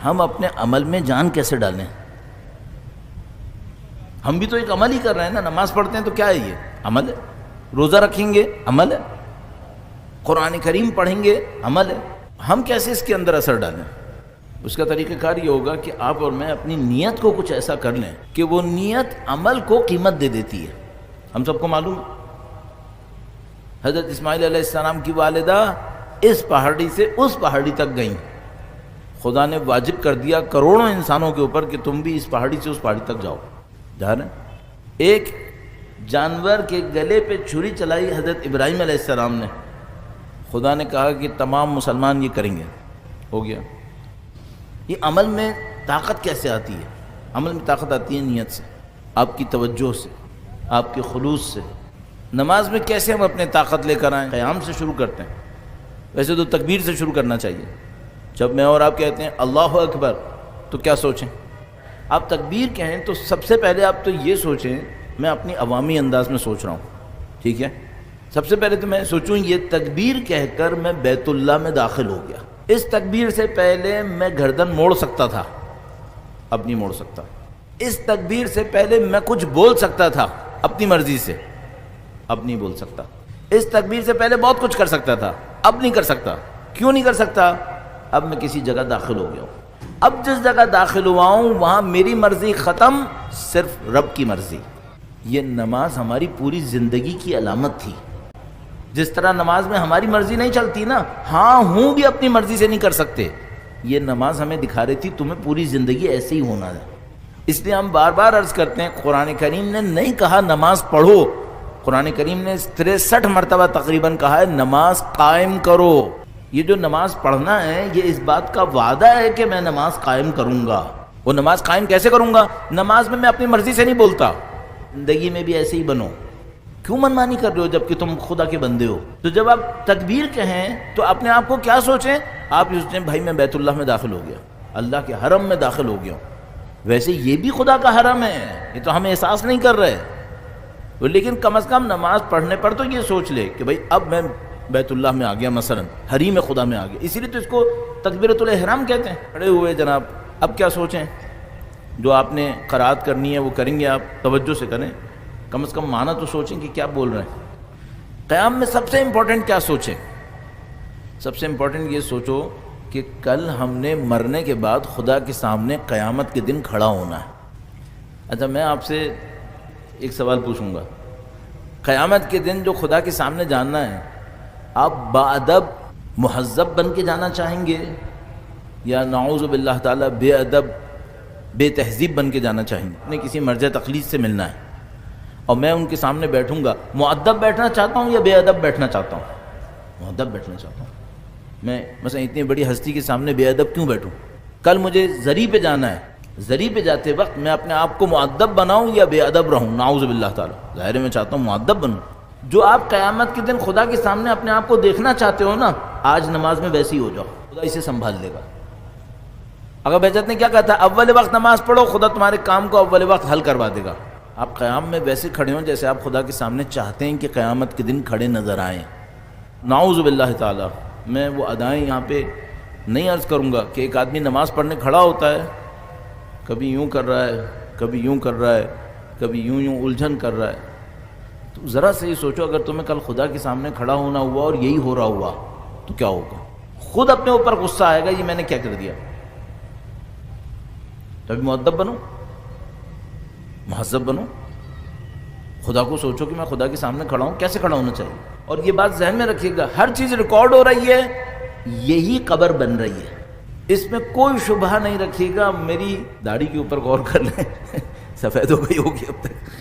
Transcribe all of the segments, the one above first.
ہم اپنے عمل میں جان کیسے ڈالیں؟ ہم بھی تو ایک عمل ہی کر رہے ہیں نا. نماز پڑھتے ہیں تو کیا ہے؟ یہ عمل ہے. روزہ رکھیں گے عمل ہے. قرآن کریم پڑھیں گے عمل ہے. ہم کیسے اس کے اندر اثر ڈالیں؟ اس کا طریقہ کار یہ ہوگا کہ آپ اور میں اپنی نیت کو کچھ ایسا کر لیں کہ وہ نیت عمل کو قیمت دے دیتی ہے. ہم سب کو معلوم حضرت اسماعیل علیہ السلام کی والدہ اس پہاڑی سے اس پہاڑی تک گئیں. خدا نے واجب کر دیا کروڑوں انسانوں کے اوپر کہ تم بھی اس پہاڑی سے اس پہاڑی تک جاؤ. جا رہے ہیں. ایک جانور کے گلے پہ چھری چلائی حضرت ابراہیم علیہ السلام نے. خدا نے کہا کہ تمام مسلمان یہ کریں گے. ہو گیا. یہ عمل میں طاقت کیسے آتی ہے؟ عمل میں طاقت آتی ہے نیت سے، آپ کی توجہ سے، آپ کے خلوص سے. نماز میں کیسے ہم اپنے طاقت لے کر آئیں؟ قیام سے شروع کرتے ہیں. ویسے تو تکبیر سے شروع کرنا چاہیے. جب میں اور آپ کہتے ہیں اللہ اکبر تو کیا سوچیں؟ آپ تکبیر کہیں تو سب سے پہلے آپ تو یہ سوچیں، میں اپنی عوامی انداز میں سوچ رہا ہوں. ٹھیک ہے؟ سب سے پہلے تو میں سوچوں یہ تکبیر کہہ کر میں بیت اللہ میں داخل ہو گیا. اس تکبیر سے پہلے میں گردن موڑ سکتا تھا، اب نہیں موڑ سکتا. اس تکبیر سے پہلے میں کچھ بول سکتا تھا اپنی مرضی سے، اب نہیں بول سکتا. اس تکبیر سے پہلے بہت کچھ کر سکتا تھا، اب نہیں کر سکتا. کیوں نہیں کر سکتا؟ اب میں کسی جگہ داخل ہو گیا ہوں. اب جس جگہ داخل ہوا ہوں وہاں میری مرضی ختم، صرف رب کی مرضی. یہ نماز ہماری پوری زندگی کی علامت تھی. جس طرح نماز میں ہماری مرضی نہیں چلتی نا، ہاں ہوں بھی اپنی مرضی سے نہیں کر سکتے. یہ نماز ہمیں دکھا رہی تھی تمہیں پوری زندگی ایسے ہی ہونا ہے. اس لیے ہم بار بار عرض کرتے ہیں قرآن کریم نے نہیں کہا نماز پڑھو. قرآن کریم نے 63 مرتبہ تقریباً کہا ہے نماز قائم کرو. یہ جو نماز پڑھنا ہے یہ اس بات کا وعدہ ہے کہ میں نماز قائم کروں گا. وہ نماز قائم کیسے کروں گا؟ نماز میں اپنی مرضی سے نہیں بولتا. زندگی میں بھی ایسے ہی بنو. کیوں منمانی کر رہے ہو جب کہ تم خدا کے بندے ہو؟ تو جب آپ تکبیر کہیں تو اپنے آپ کو کیا سوچیں؟ آپ یہ سوچیں بھائی میں بیت اللہ میں داخل ہو گیا، اللہ کے حرم میں داخل ہو گیا ہوں. ویسے یہ بھی خدا کا حرم ہے، یہ تو ہم احساس نہیں کر رہے. لیکن کم از کم نماز پڑھنے پر تو یہ سوچ لے کہ بھائی اب میں بیت اللہ میں آ گیا، مثلا حریم خدا میں آ گیا. اسی لیے تو اس کو تکبیرۃ الاحرام کہتے ہیں. کھڑے ہوئے جناب، اب کیا سوچیں؟ جو آپ نے قرات کرنی ہے وہ کریں گے، آپ توجہ سے کریں. کم از کم معنی تو سوچیں کہ کیا بول رہے ہیں. قیام میں سب سے امپورٹنٹ کیا سوچیں؟ سب سے امپورٹنٹ یہ سوچو کہ کل ہم نے مرنے کے بعد خدا کے سامنے قیامت کے دن کھڑا ہونا ہے. اچھا میں آپ سے ایک سوال پوچھوں گا. قیامت کے دن جو خدا کے سامنے جاننا ہے، آپ باادب مہذب بن کے جانا چاہیں گے یا نعوذ باللہ تعالیٰ بے ادب بے تہذیب بن کے جانا چاہیں گے؟ نے کسی مرجع تقلید سے ملنا ہے اور میں ان کے سامنے بیٹھوں گا، مؤدب بیٹھنا چاہتا ہوں یا بے ادب بیٹھنا چاہتا ہوں؟ مؤدب بیٹھنا چاہتا ہوں. میں مثلا اتنی بڑی ہستی کے سامنے بے ادب کیوں بیٹھوں؟ کل مجھے زری پہ جانا ہے، زری پہ جاتے وقت میں اپنے آپ کو مؤدب بناؤں یا بے ادب رہوں؟ نعوذ باللہ تعالیٰ. ظاہر ہے میں چاہتا ہوں مؤدب بنوں. جو آپ قیامت کے دن خدا کے سامنے اپنے آپ کو دیکھنا چاہتے ہو نا، آج نماز میں ویسے ہی ہو جاؤ، خدا اسے سنبھال لے گا. اگر بہجت نے کیا کہا تھا؟ اول وقت نماز پڑھو، خدا تمہارے کام کو اول وقت حل کروا دے گا. آپ قیام میں ویسے کھڑے ہوں جیسے آپ خدا کے سامنے چاہتے ہیں کہ قیامت کے دن کھڑے نظر آئیں. نعوذ باللہ تعالیٰ. میں وہ ادائیں یہاں پہ نہیں عرض کروں گا کہ ایک آدمی نماز پڑھنے کھڑا ہوتا ہے، کبھی یوں کر رہا ہے، کبھی یوں کر رہا ہے، کبھی یوں الجھن کر رہا ہے. تو ذرا سے یہ سوچو اگر تمہیں کل خدا کے سامنے کھڑا ہونا ہوا اور یہی ہو رہا ہوا تو کیا ہوگا؟ خود اپنے اوپر غصہ آئے گا، یہ میں نے کیا کر دیا. تو ابھی مؤدب بنو، مہذب بنو. خدا کو سوچو کہ میں خدا کے سامنے کھڑا ہوں، کیسے کھڑا ہونا چاہیے. اور یہ بات ذہن میں رکھیے گا، ہر چیز ریکارڈ ہو رہی ہے، یہی قبر بن رہی ہے، اس میں کوئی شبہ نہیں رکھیے گا. میری داڑھی کے اوپر غور کر لیں، سفید ہو گئی ہوگی اب تک.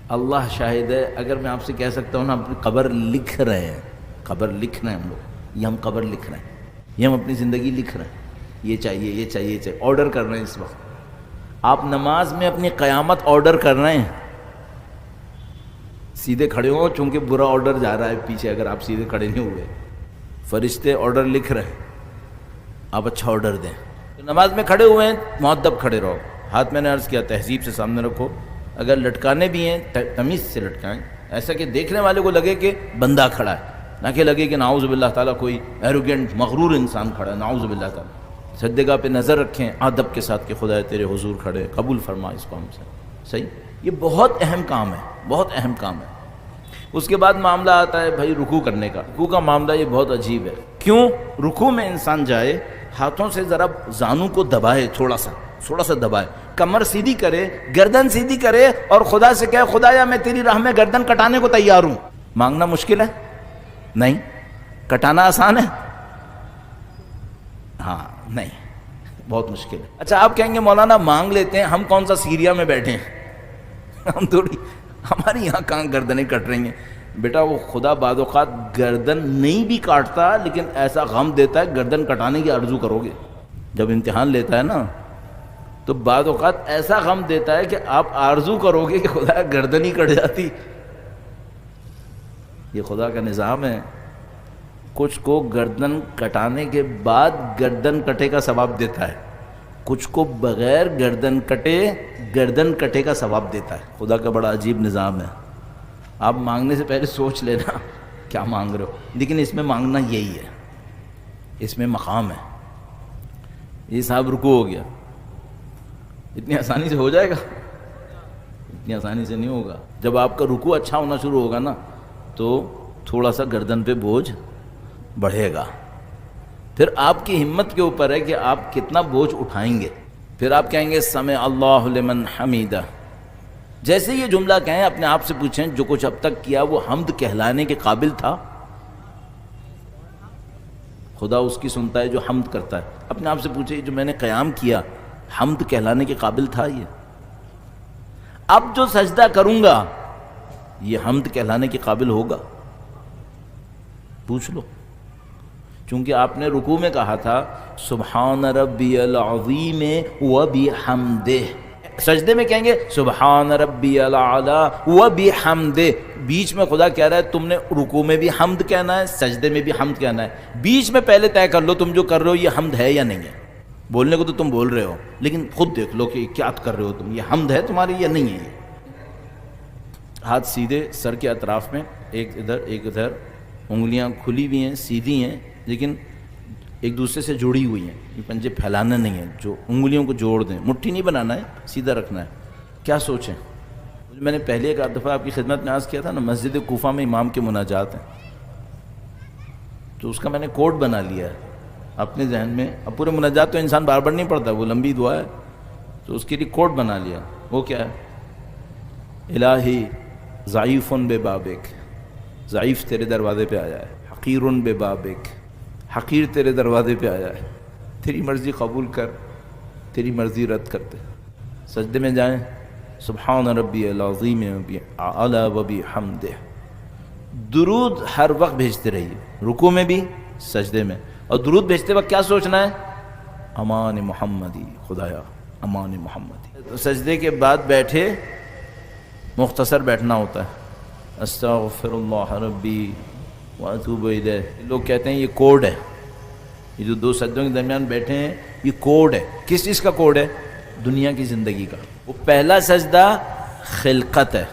اللہ شاہد ہے، اگر میں آپ سے کہہ سکتا ہوں نا اپنی قبر لکھ رہے ہیں، قبر لکھ رہے ہیں ہم لوگ، یہ ہم قبر لکھ رہے ہیں، یہ ہم اپنی زندگی لکھ رہے ہیں. یہ چاہیے، یہ چاہیے، یہ چاہیے، آرڈر کر رہے ہیں اس وقت. آپ نماز میں اپنی قیامت آرڈر کر رہے ہیں. سیدھے کھڑے ہو، چونکہ برا آرڈر جا رہا ہے پیچھے، اگر آپ سیدھے کھڑے نہیں ہوئے. فرشتے آرڈر لکھ رہے ہیں، آپ اچھا آرڈر دیں. تو نماز میں کھڑے ہوئے ہیں، مؤدب کھڑے رہو. ہاتھ میں نے عرض کیا تہذیب سے سامنے رکھو. اگر لٹکانے بھی ہیں تمیز سے لٹکائیں، ایسا کہ دیکھنے والے کو لگے کہ بندہ کھڑا ہے، نہ کہ لگے کہ نعوذ باللہ تعالیٰ کوئی ایروگینٹ مغرور انسان کھڑا ہے. نعوذ باللہ تعالیٰ. سجدگاہ پہ نظر رکھیں ادب کے ساتھ کہ خدا تیرے حضور کھڑے، قبول فرما اس کو ہم سے. صحیح، یہ بہت اہم کام ہے، بہت اہم کام ہے. اس کے بعد معاملہ آتا ہے بھائی رکوع کرنے کا. رکوع کا معاملہ یہ بہت عجیب ہے. کیوں؟ رکوع میں انسان جائے، ہاتھوں سے ذرا زانوں کو دبائے، تھوڑا سا دبائے، کمر سیدھی کرے، گردن سیدھی کرے اور خدا سے کہے خدایا میں تیری راہ میں گردن کٹانے کو تیار ہوں. مانگنا مشکل ہے؟ نہیں. کٹانا آسان ہے؟ ہاں نہیں، بہت مشکل ہے. اچھا آپ کہیں گے مولانا مانگ لیتے ہیں، ہم کون سا سیریا میں بیٹھے ہیں، ہم تھوڑی، ہماری یہاں کہاں گردنیں کٹ رہی ہیں. بیٹا وہ خدا بعض اوقات گردن نہیں بھی کاٹتا لیکن ایسا غم دیتا ہے گردن کٹانے کی آرزو کرو گے. جب امتحان لیتا ہے نا تو بعض اوقات ایسا غم دیتا ہے کہ آپ آرزو کرو گے کہ خدا گردن ہی کٹ جاتی. یہ خدا کا نظام ہے. کچھ کو گردن کٹانے کے بعد گردن کٹے کا ثواب دیتا ہے، کچھ کو بغیر گردن کٹے کا ثواب دیتا ہے. خدا کا بڑا عجیب نظام ہے. آپ مانگنے سے پہلے سوچ لینا کیا مانگ رہے ہو. لیکن اس میں مانگنا یہی ہے، اس میں مقام ہے. یہ صاحب رکوع ہو گیا، اتنی آسانی سے ہو جائے گا؟ اتنی آسانی سے نہیں ہوگا. جب آپ کا رکوع اچھا ہونا شروع ہوگا نا تو تھوڑا سا گردن پہ بوجھ بڑھے گا. پھر آپ کی ہمت کے اوپر ہے کہ آپ کتنا بوجھ اٹھائیں گے. پھر آپ کہیں گے سمع اللہ لمن حمیدہ. جیسے یہ جملہ کہیں اپنے آپ سے پوچھیں جو کچھ اب تک کیا وہ حمد کہلانے کے قابل تھا؟ خدا اس کی سنتا ہے جو حمد کرتا ہے. اپنے آپ سے پوچھیں جو میں نے قیام کیا حمد کہلانے کے قابل تھا یہ؟ اب جو سجدہ کروں گا یہ حمد کہلانے کے قابل ہوگا؟ پوچھ لو. چونکہ آپ نے رکوع میں کہا تھا سبحان ربی العظیم وبحمدہ، سجدے میں کہیں گے سبحان ربی الاعلی وبحمدہ. بیچ میں خدا کہہ رہا ہے تم نے رکوع میں بھی حمد کہنا ہے، سجدے میں بھی حمد کہنا ہے. بیچ میں پہلے طے کر لو تم جو کر رہے ہو یہ حمد ہے یا نہیں ہے. بولنے کو تو تم بول رہے ہو لیکن خود دیکھ لو کہ کیا کر رہے ہو تم، یہ حمد ہے تمہاری یا نہیں ہے. ہاتھ سیدھے سر کے اطراف میں، ایک ادھر ایک ادھر، انگلیاں کھلی ہوئی ہیں سیدھی ہیں لیکن ایک دوسرے سے جڑی ہوئی ہیں. یہ پنجے پھیلانا نہیں ہے، جو انگلیوں کو جوڑ دیں، مٹھی نہیں بنانا ہے، سیدھا رکھنا ہے. کیا سوچیں؟ میں نے پہلے ایک دفعہ آپ کی خدمت میں عرض کیا تھا نا مسجد کوفہ میں امام کے مناجات ہیں، تو اس کا میں نے کوڈ بنا لیا ہے اپنے ذہن میں. اب پورے مناجات تو انسان بار بار نہیں پڑھتا، وہ لمبی دعا ہے، تو اس کے لیے کوڈ بنا لیا. وہ کیا ہے؟ الہی ضعیف بے بابک، ضعیف تیرے دروازے پہ آیا ہے. حقیر بے بابک، حقیر تیرے دروازے پہ آیا ہے. تیری مرضی قبول کر، تیری مرضی رد کرتے. سجدے میں جائیں سبحان ربی العظیم اعلی وبحمدہ. درود ہر وقت بھیجتے رہیے، رکوع میں بھی سجدے میں. اور درود بھیجتے وقت کیا سوچنا ہے؟ امان محمدی، خدایا امان محمدی. سجدے کے بعد بیٹھے مختصر بیٹھنا ہوتا ہے. استغفر اللہ ربی واتوب الیہ. لوگ کہتے ہیں یہ کوڈ ہے، یہ جو دو سجدوں کے درمیان بیٹھے ہیں یہ کوڈ ہے. کس چیز کا کوڈ ہے؟ دنیا کی زندگی کا. وہ پہلا سجدہ خلقت ہے،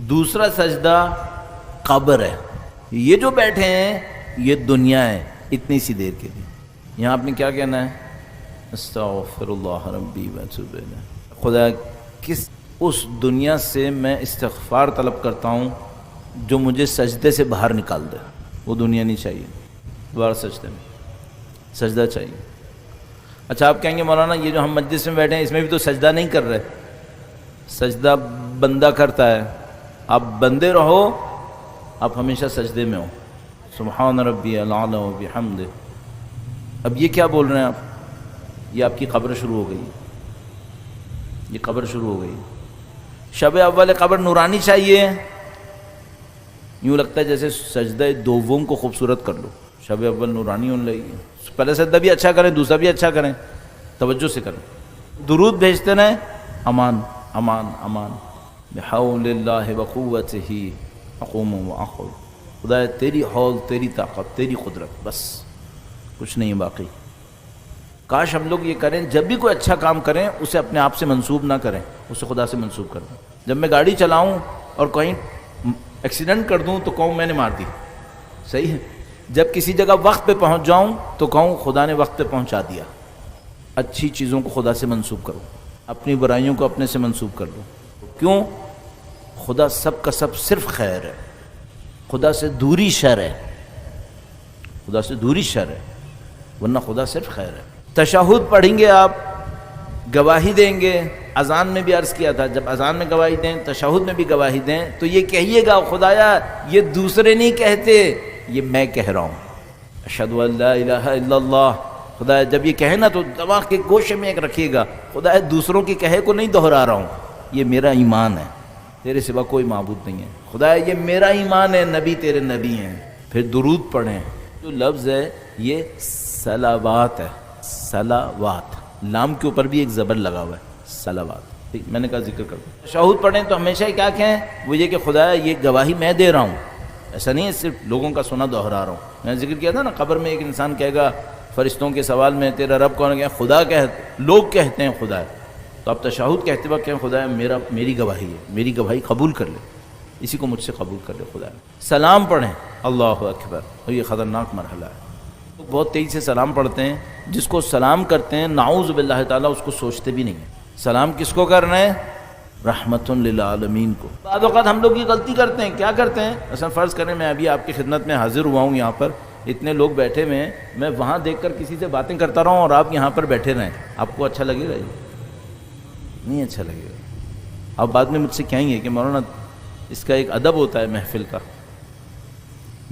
دوسرا سجدہ قبر ہے. یہ جو بیٹھے ہیں یہ دنیا ہے اتنی سی دیر کے لیے. یہاں آپ نے کیا کہنا ہے؟ استغفر اللہ ربی واتوب الیہ. خدا کس اس دنیا سے میں استغفار طلب کرتا ہوں جو مجھے سجدے سے باہر نکال دے. وہ دنیا نہیں چاہیے، دوبارہ سجدے میں سجدہ چاہیے. اچھا آپ کہیں گے مولانا یہ جو ہم مجلس میں بیٹھے ہیں اس میں بھی تو سجدہ نہیں کر رہے. سجدہ بندہ کرتا ہے، آپ بندے رہو، آپ ہمیشہ سجدے میں ہو. سبحان ربی الاعلی وبحمدہ. اب یہ کیا بول رہے ہیں آپ؟ یہ آپ کی قبر شروع ہو گئی، یہ قبر شروع ہو گئی. شب اول قبر نورانی چاہیے. یوں لگتا ہے جیسے سجدہ دوم کو خوبصورت کر لو. شب اول نورانی ہونے لگی. پہلے سجدہ بھی اچھا کریں، دوسرا بھی اچھا کریں، توجہ سے کریں. درود بھیجتے رہیں امان امان امان. بحول اللہ وقوتہ اقوم واخر. خدا تیری حول، تیری طاقت، تیری قدرت، بس کچھ نہیں باقی. کاش ہم لوگ یہ کریں جب بھی کوئی اچھا کام کریں اسے اپنے آپ سے منسوب نہ کریں، اسے خدا سے منسوب کر دیں. جب میں گاڑی چلاؤں اور کہیں ایکسیڈنٹ کر دوں تو کہوں میں نے مار دی، صحیح ہے. جب کسی جگہ وقت پہ پہنچ جاؤں تو کہوں خدا نے وقت پہ پہنچا دیا. اچھی چیزوں کو خدا سے منسوب کرو، اپنی برائیوں کو اپنے سے منسوب کر لو. کیوں؟ خدا سب کا سب صرف خیر ہے، خدا سے دوری شر ہے، خدا سے دوری شر ہے، ورنہ خدا صرف خیر ہے. تشہد پڑھیں گے آپ، گواہی دیں گے. اذان میں بھی عرض کیا تھا، جب اذان میں گواہی دیں، تشہد میں بھی گواہی دیں، تو یہ کہیے گا خدایا یہ دوسرے نہیں کہتے، یہ میں کہہ رہا ہوں. اشہد ان لا الہ الا اللہ. خدایا جب یہ کہے نا تو دماغ کے گوشے میں ایک رکھیے گا، خدایا دوسروں کی کہے کو نہیں دہرا رہا ہوں، یہ میرا ایمان ہے، تیرے سوا کوئی معبود نہیں ہے. خدایا یہ میرا ایمان ہے، نبی تیرے نبی ہیں. پھر درود پڑھیں. جو لفظ ہے یہ صلوات ہے، صلوات، لام کے اوپر بھی ایک زبر لگا ہوا ہے، صلوات. ٹھیک، میں نے کہا ذکر کر دوں. تشہد پڑھیں تو ہمیشہ کیا کہیں؟ وہ یہ کہ خدایا یہ گواہی میں دے رہا ہوں، ایسا نہیں ہے صرف لوگوں کا سنا دہرا رہا ہوں. میں نے ذکر کیا تھا نا، قبر میں ایک انسان کہے گا فرشتوں کے سوال میں تیرا رب کون ہے؟ خدا لوگ کہتے ہیں خدا ہے. تو آپ تشہد کہتے وقت کہیں خدا میری گواہی ہے، میری گواہی قبول کر لے، اسی کو مجھ سے قبول کر لے خدا. سلام پڑھیں، اللہ اکبر. اور یہ خطرناک مرحلہ ہے، بہت تیزی سے سلام پڑھتے ہیں. جس کو سلام کرتے ہیں نعوذ باللہ تعالیٰ اس کو سوچتے بھی نہیں ہیں. سلام کس کو کرنا ہے؟ رحمت للعالمین کو. بعض اوقات ہم لوگ یہ غلطی کرتے ہیں. کیا کرتے ہیں؟ مثلا فرض کریں میں ابھی آپ کی خدمت میں حاضر ہوا ہوں، یہاں پر اتنے لوگ بیٹھے ہوئے ہیں، میں وہاں دیکھ کر کسی سے باتیں کرتا رہا ہوں اور آپ یہاں پر بیٹھے رہیں، آپ کو اچھا لگے گا؟ نہیں اچھا لگے گا. آپ بعد میں مجھ سے کہیں گے کہ مولانا اس کا ایک ادب ہوتا ہے محفل کا،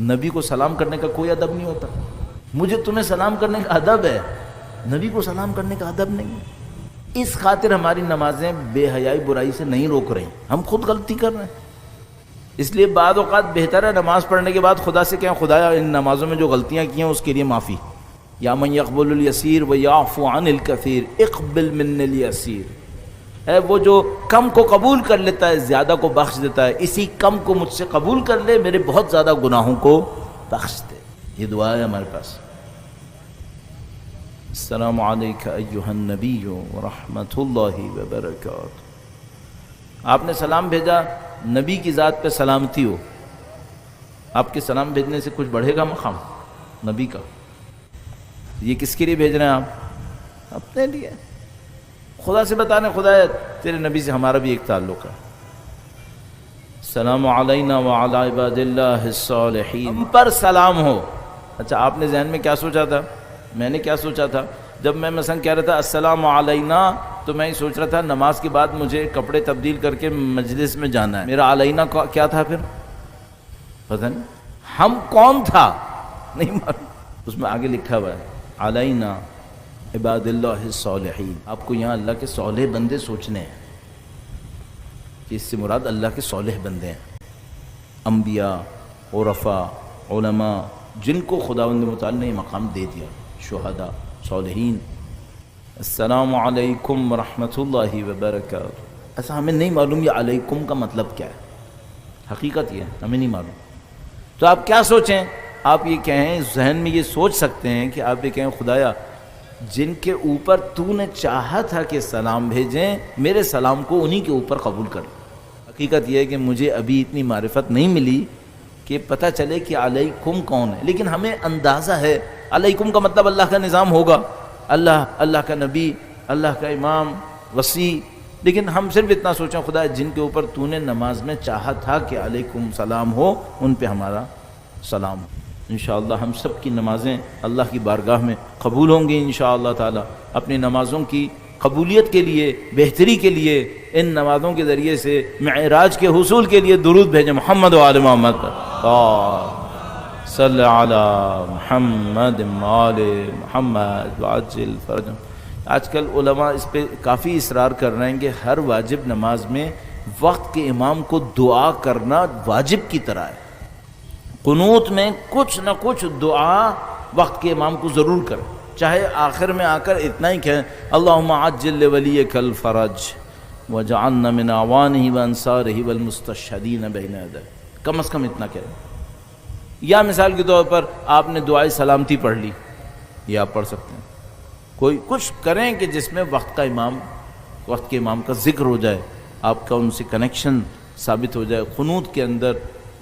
نبی کو سلام کرنے کا کوئی ادب نہیں ہوتا. مجھے تمہیں سلام کرنے کا ادب ہے، نبی کو سلام کرنے کا ادب نہیں ہے. اس خاطر ہماری نمازیں بے حیائی برائی سے نہیں روک رہی، ہم خود غلطی کر رہے ہیں. اس لیے بعض اوقات بہتر ہے نماز پڑھنے کے بعد خدا سے کہیں خدایا ان نمازوں میں جو غلطیاں کی ہیں اس کے لیے معافی. یا من یقبل الیسیر و یعفو عن الکثیر اقبل من الیسیر. ہے وہ جو کم کو قبول کر لیتا ہے زیادہ کو بخش دیتا ہے، اسی کم کو مجھ سے قبول کر لے، میرے بہت زیادہ گناہوں کو بخش دے. یہ دعا ہے ہمارے پاس. السلام علیک ایھا النبی ورحمۃ اللہ وبرکاتہ. آپ نے سلام بھیجا، نبی کی ذات پہ سلامتی ہو. آپ کے سلام بھیجنے سے کچھ بڑھے گا مقام نبی کا؟ یہ کس کے لیے بھیج رہے ہیں آپ؟ اپنے لیے. خدا سے بتانے خدا تیرے نبی سے ہمارا بھی ایک تعلق ہے. السلام علینا وعلی عباد اللہ الصالحین. ہم پر سلام ہو. اچھا آپ نے ذہن میں کیا سوچا تھا؟ میں نے کیا سوچا تھا جب میں مثلا کہہ رہا تھا السلام علینا، تو میں یہ سوچ رہا تھا نماز کے بعد مجھے کپڑے تبدیل کر کے مجلس میں جانا ہے. میرا علینا کیا تھا پھر؟ پتہ نہیں. ہم کون تھا نہیں معلوم. اس میں آگے لکھا ہوا ہے علینا عباد اللہ الصالحین. آپ کو یہاں اللہ کے صالح بندے سوچنے ہیں کہ اس سے مراد اللہ کے صالح بندے ہیں، انبیاء، عرفاء، علماء، جن کو خداوند متعال نے یہ مقام دے دیا، شہداء، صالحین. السلام علیکم ورحمۃ اللہ وبرکاتہ. ایسا ہمیں نہیں معلوم یہ علیکم کا مطلب کیا ہے، حقیقت یہ ہے ہمیں نہیں معلوم. تو آپ کیا سوچیں؟ آپ یہ کہیں، ذہن میں یہ سوچ سکتے ہیں کہ آپ یہ کہیں خدایا جن کے اوپر تو نے چاہا تھا کہ سلام بھیجیں، میرے سلام کو انہی کے اوپر قبول کر. حقیقت یہ ہے کہ مجھے ابھی اتنی معرفت نہیں ملی کہ پتہ چلے کہ علیکم کون ہے، لیکن ہمیں اندازہ ہے علیکم کا مطلب اللہ کا نظام ہوگا، اللہ کا نبی، اللہ کا امام، وسیع. لیکن ہم صرف اتنا سوچیں خدا جن کے اوپر تو نے نماز میں چاہا تھا کہ علیکم سلام ہو، ان پہ ہمارا سلام ہو. انشاءاللہ ہم سب کی نمازیں اللہ کی بارگاہ میں قبول ہوں گی انشاءاللہ تعالی. اپنی نمازوں کی قبولیت کے لیے، بہتری کے لیے، ان نمازوں کے ذریعے سے معراج کے حصول کے لیے درود بھیجیں محمد و آل محمد پر. صلی علی محمد آل محمد وعجل فرجهم. آج کل علماء اس پہ کافی اصرار کر رہے ہیں کہ ہر واجب نماز میں وقت کے امام کو دعا کرنا واجب کی طرح ہے. قنوت میں کچھ نہ کچھ دعا وقت کے امام کو ضرور کرے، چاہے آخر میں آ کر اتنا ہی کہیں اللہم عجل لولیک الفرج وجعلنا من اعوانہ وانصارہ والمستشہدین بین یدیہ، کم از کم اتنا کہیں. یا مثال کے طور پر آپ نے دعائے سلامتی پڑھ لی، یہ آپ پڑھ سکتے ہیں. کوئی کچھ کریں کہ جس میں وقت کے امام کا ذکر ہو جائے، آپ کا ان سے کنیکشن ثابت ہو جائے. قنوت کے اندر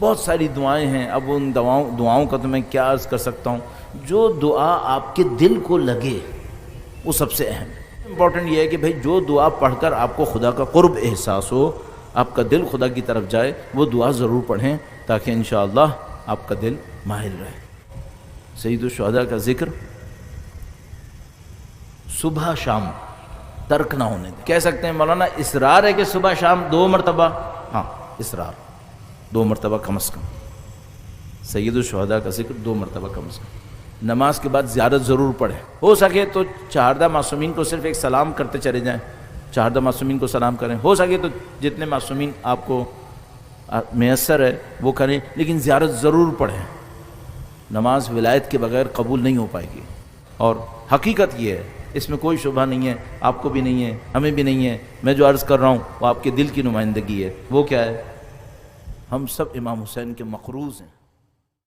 بہت ساری دعائیں ہیں، اب ان دعاؤں کا تو میں کیا عرض کر سکتا ہوں. جو دعا آپ کے دل کو لگے وہ سب سے اہم ہے۔ امپورٹنٹ یہ ہے کہ بھئی جو دعا پڑھ کر آپ کو خدا کا قرب احساس ہو، آپ کا دل خدا کی طرف جائے، وہ دعا ضرور پڑھیں تاکہ انشاءاللہ آپ کا دل مائل رہے۔ سید الشہداء کا ذکر صبح شام ترک نہ ہونے دیں۔ کہہ سکتے ہیں مولانا اصرار ہے کہ صبح شام 2 مرتبہ، ہاں اصرار 2 مرتبہ کم از کم، سید الشہداء کا ذکر 2 مرتبہ کم از کم۔ نماز کے بعد زیارت ضرور پڑھیں، ہو سکے تو 4 معصومین کو صرف ایک سلام کرتے چلے جائیں، 4 معصومین کو سلام کریں، ہو سکے تو جتنے معصومین آپ کو میسر ہے وہ کریں، لیکن زیارت ضرور پڑھیں۔ نماز ولایت کے بغیر قبول نہیں ہو پائے گی، اور حقیقت یہ ہے، اس میں کوئی شبہ نہیں ہے، آپ کو بھی نہیں ہے، ہمیں بھی نہیں ہے۔ میں جو عرض کر رہا ہوں وہ آپ کے دل کی نمائندگی ہے۔ وہ کیا ہے؟ ہم سب امام حسین کے مقروض ہیں۔